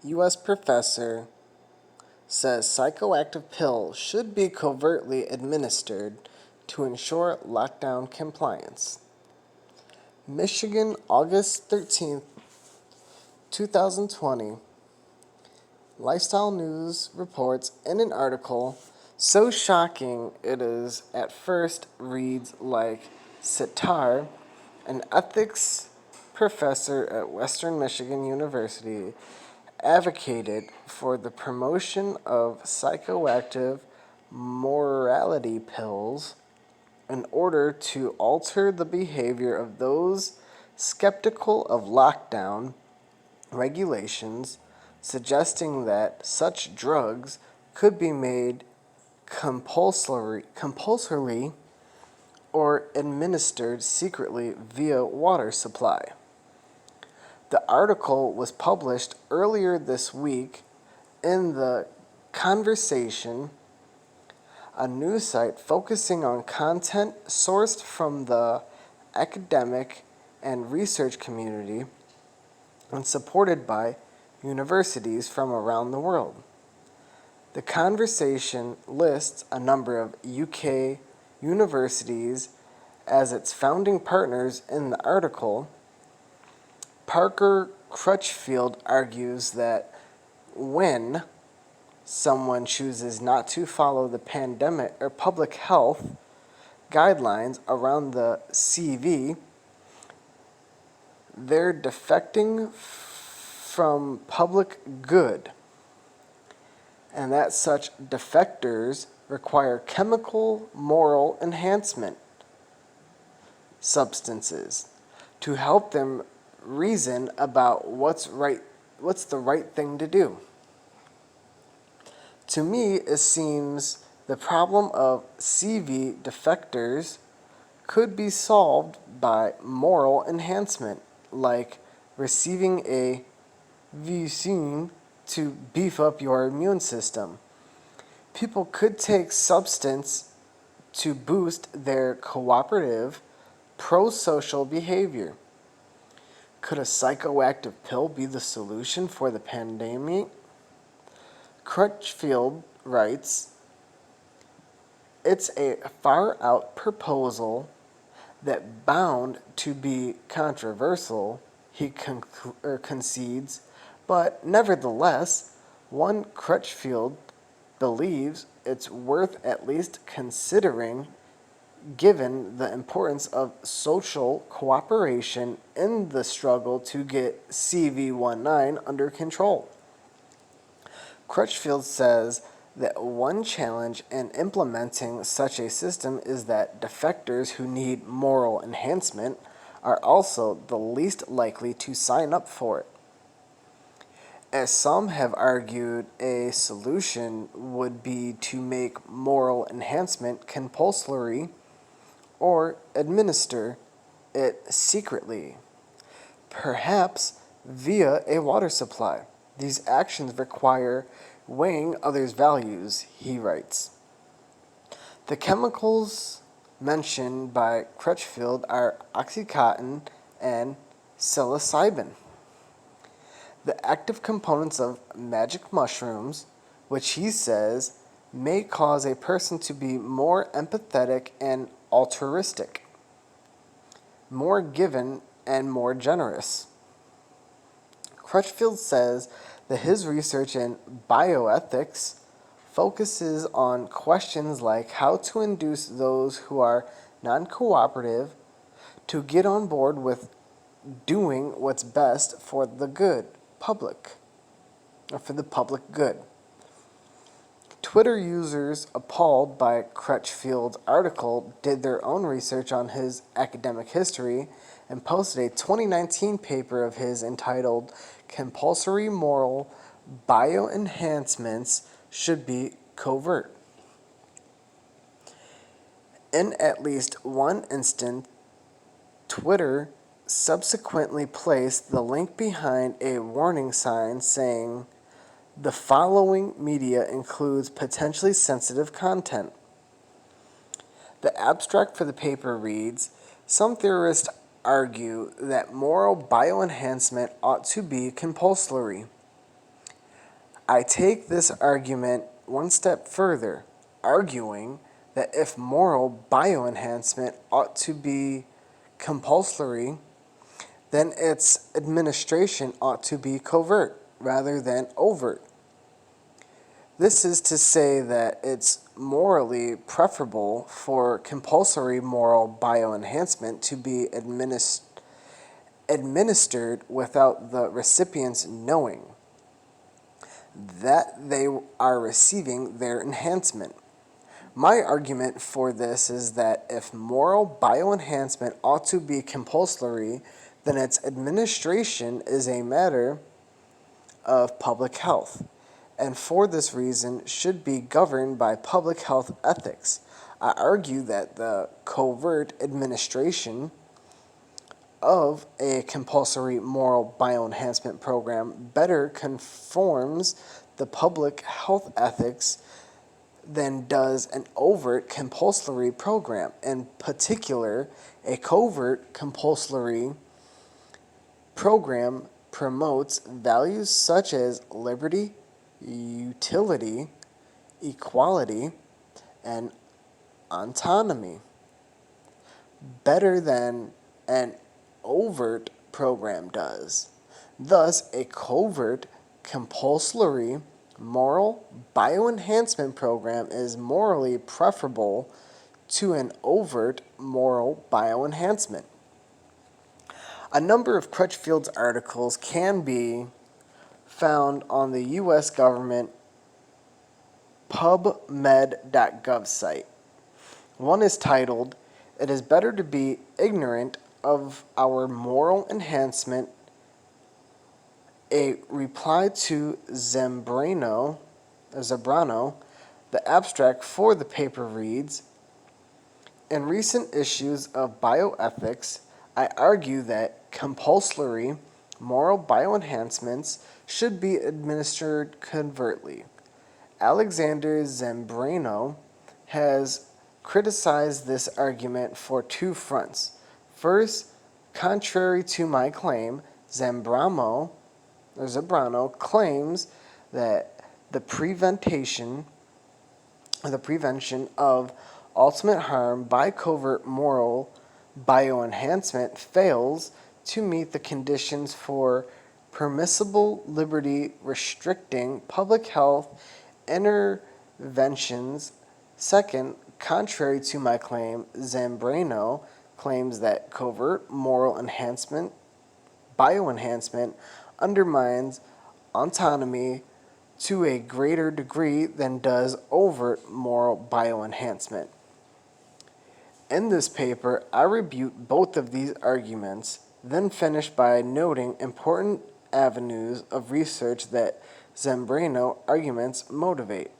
U.S. professor says psychoactive pill should be covertly administered to ensure lockdown compliance. Michigan, August 13th, 2020. Lifestyle News reports in an article, so shocking it is at first reads like sitar, an ethics professor at Western Michigan University, advocated for the promotion of psychoactive morality pills in order to alter the behavior of those skeptical of lockdown regulations, suggesting that such drugs could be made compulsorily or administered secretly via water supply. The article was published earlier this week in the Conversation, a news site focusing on content sourced from the academic and research community and supported by universities from around the world. The Conversation lists a number of UK universities as its founding partners in the article. Parker Crutchfield argues that when someone chooses not to follow the pandemic or public health guidelines around the CV, they're defecting from public good, and that such defectors require chemical moral enhancement substances to help them reason about what's the right thing to do. To me, it seems the problem of CV defectors could be solved by moral enhancement, like receiving a vaccine to beef up your immune system. People could take substance to boost their cooperative, pro-social behavior. Could a psychoactive pill be the solution for the pandemic? Crutchfield writes, it's a far-out proposal that bound to be controversial, he concedes, but nevertheless, one Crutchfield believes it's worth at least considering given the importance of social cooperation in the struggle to get CV-19 under control. Crutchfield says that one challenge in implementing such a system is that defectors who need moral enhancement are also the least likely to sign up for it. As some have argued, a solution would be to make moral enhancement compulsory or administer it secretly, perhaps via a water supply. These actions require weighing others' values, he writes. The chemicals mentioned by Crutchfield are oxycontin and psilocybin. The active components of magic mushrooms, which he says may cause a person to be more empathetic and altruistic, more given and more generous. Crutchfield says that his research in bioethics focuses on questions like how to induce those who are non-cooperative to get on board with doing what's best for the public good. Twitter users appalled by Crutchfield's article did their own research on his academic history and posted a 2019 paper of his entitled Compulsory Moral Bioenhancements Should Be Covert. In at least one instance, Twitter subsequently placed the link behind a warning sign saying, "The following media includes potentially sensitive content." The abstract for the paper reads, "Some theorists argue that moral bioenhancement ought to be compulsory. I take this argument one step further, arguing that if moral bioenhancement ought to be compulsory, then its administration ought to be covert rather than overt. This is to say that it's morally preferable for compulsory moral bioenhancement to be administered without the recipients knowing that they are receiving their enhancement. My argument for this is that if moral bioenhancement ought to be compulsory, then its administration is a matter of public health, and for this reason should be governed by public health ethics. I argue that the covert administration of a compulsory moral bioenhancement program better conforms the public health ethics than does an overt compulsory program. In particular, a covert compulsory program promotes values such as liberty, utility, equality, and autonomy better than an overt program does. Thus, a covert compulsory moral bioenhancement program is morally preferable to an overt moral bioenhancement. A number of Crutchfield's articles can be found on the U.S. government pubmed.gov site. One is titled, "It is Better to Be Ignorant of Our Moral Enhancement, a reply to Zambrano." The abstract for the paper reads, "In recent issues of Bioethics, I argue that compulsory moral bioenhancements should be administered covertly. Alexander Zambrano has criticized this argument for two fronts. First, contrary to my claim, Zambrano claims that the prevention of ultimate harm by covert moral bioenhancement fails to meet the conditions for permissible liberty restricting public health interventions. Second, contrary to my claim, Zambrano claims that covert moral bioenhancement undermines autonomy to a greater degree than does overt moral bioenhancement." In this paper, I rebut both of these arguments, then finish by noting important avenues of research that Zambrano arguments motivate.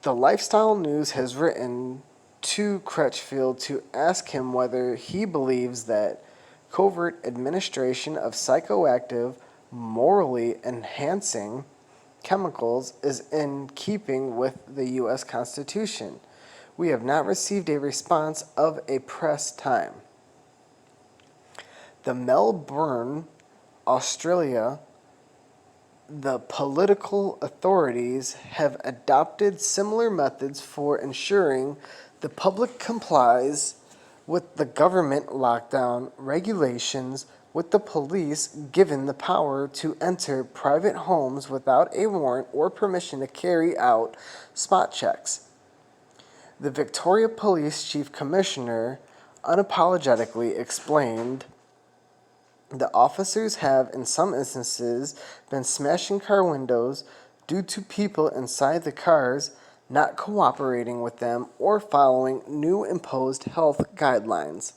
The Lifestyle News has written to Crutchfield to ask him whether he believes that covert administration of psychoactive, morally enhancing chemicals is in keeping with the U.S. Constitution. We have not received a response of a press time. The Melbourne, Australia, the political authorities have adopted similar methods for ensuring the public complies with the government lockdown regulations, with the police given the power to enter private homes without a warrant or permission to carry out spot checks. The Victoria Police Chief Commissioner unapologetically explained, "The officers have, in some instances, been smashing car windows due to people inside the cars not cooperating with them or following new imposed health guidelines."